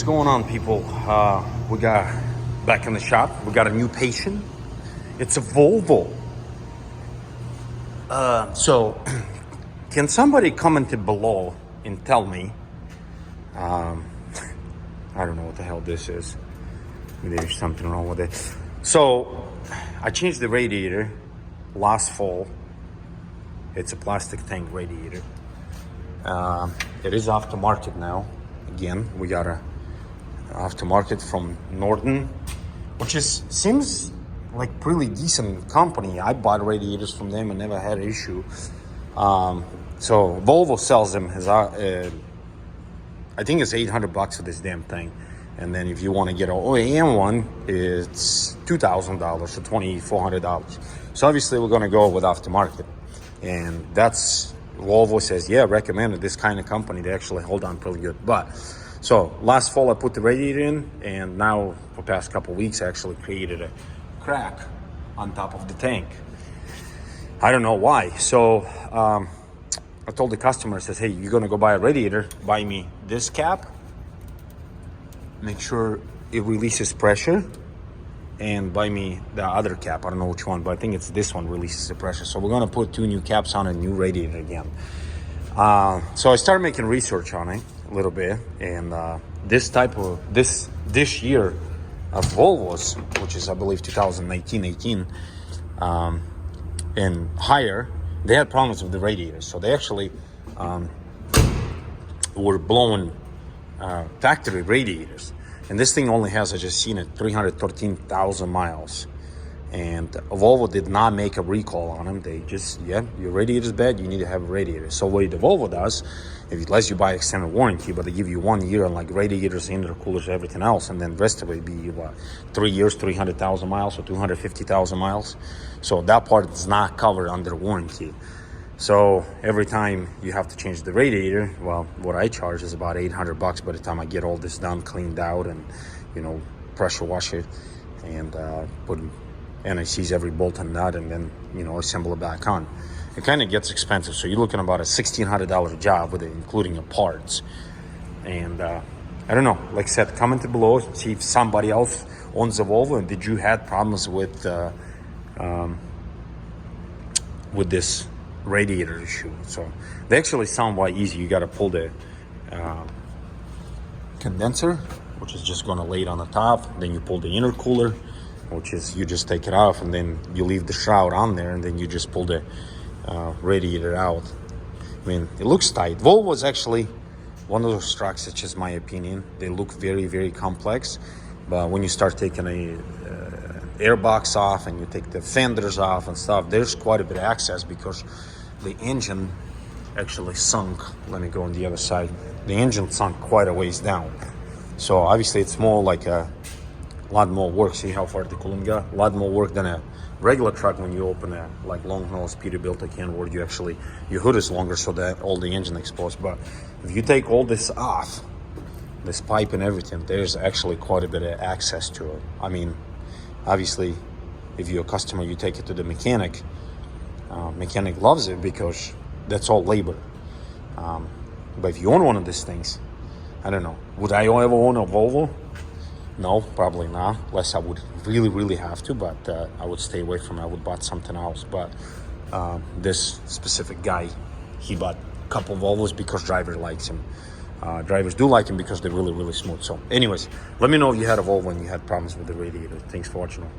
What's going on, people? We got back in the shop. We got a new patient. It's a Volvo. So can somebody comment below and tell me, I don't know what the hell this is. Maybe there's something wrong with it. So I changed the radiator last fall. It's a plastic tank radiator. It is off the market now. Again, we got a aftermarket from Norton, which seems like pretty decent company. I bought radiators from them and never had an issue. So Volvo sells them as I think it's $800 for this damn thing, and then if you want to get an OEM one, it's $2,000 or $2,400. So obviously we're going to go with aftermarket, and that's Volvo says, yeah, recommended this kind of company. They actually hold on pretty good. But so last fall I put the radiator in, and now for the past couple of weeks I actually created a crack on top of the tank. I don't know why. So I told the customer, I says, hey, you're gonna go buy a radiator, buy me this cap, make sure it releases pressure, and buy me the other cap. I don't know which one, but I think it's this one releases the pressure. So we're gonna put 2 new caps on a new radiator again. So I started making research on it a little bit, and this year of Volvos, which is I believe 2018, and higher, they had problems with the radiators. So they actually were blowing factory radiators, and this thing only has, I just seen it, 313,000 miles. And Volvo did not make a recall on them. They just, yeah, your radiator's bad, you need to have a radiator. So what the Volvo does, if it lets you buy extended warranty, but they give you 1 year on like radiators, intercoolers, everything else, and then the rest of it be what, 3 years, 300,000 miles or 250,000 miles. So that part is not covered under warranty. So every time you have to change the radiator, well, what I charge is about $800 by the time I get all this done, cleaned out, and pressure wash it, and put NICs every bolt and nut, and then assemble it back on. It kind of gets expensive, so you're looking about a $1,600 job with it, including your parts. And I don't know, like I said, comment below, see if somebody else owns a Volvo, and did you had problems with this radiator issue. So they actually sound quite easy. You got to pull the condenser, which is just going to lay it on the top, then you pull the intercooler, which is you just take it off, and then you leave the shroud on there, and then you just pull the radiator out. I mean, it looks tight. Volvo is actually one of those trucks, it's just my opinion. They look very, very complex, but when you start taking a air box off and you take the fenders off and stuff, there's quite a bit of access because the engine actually sunk. Let me go on the other side. The engine sunk quite a ways down. So obviously it's more like a lot more work. See how far the coolant got? A lot more work than a regular truck when you open a like long nose Peterbilt can, where you actually, your hood is longer so that all the engine exposed. But if you take all this off, this pipe and everything, there's actually quite a bit of access to it. I mean, obviously if you're a customer, you take it to the mechanic. Mechanic loves it because that's all labor. But if you own one of these things, I don't know, would I ever own a Volvo? No, probably not, unless I would really, really have to, but I would stay away from it. I would buy something else. But this specific guy, he bought a couple Volvos because driver likes him. Drivers do like him because they're really, really smooth. So anyways, let me know if you had a Volvo and you had problems with the radiator. Thanks for watching.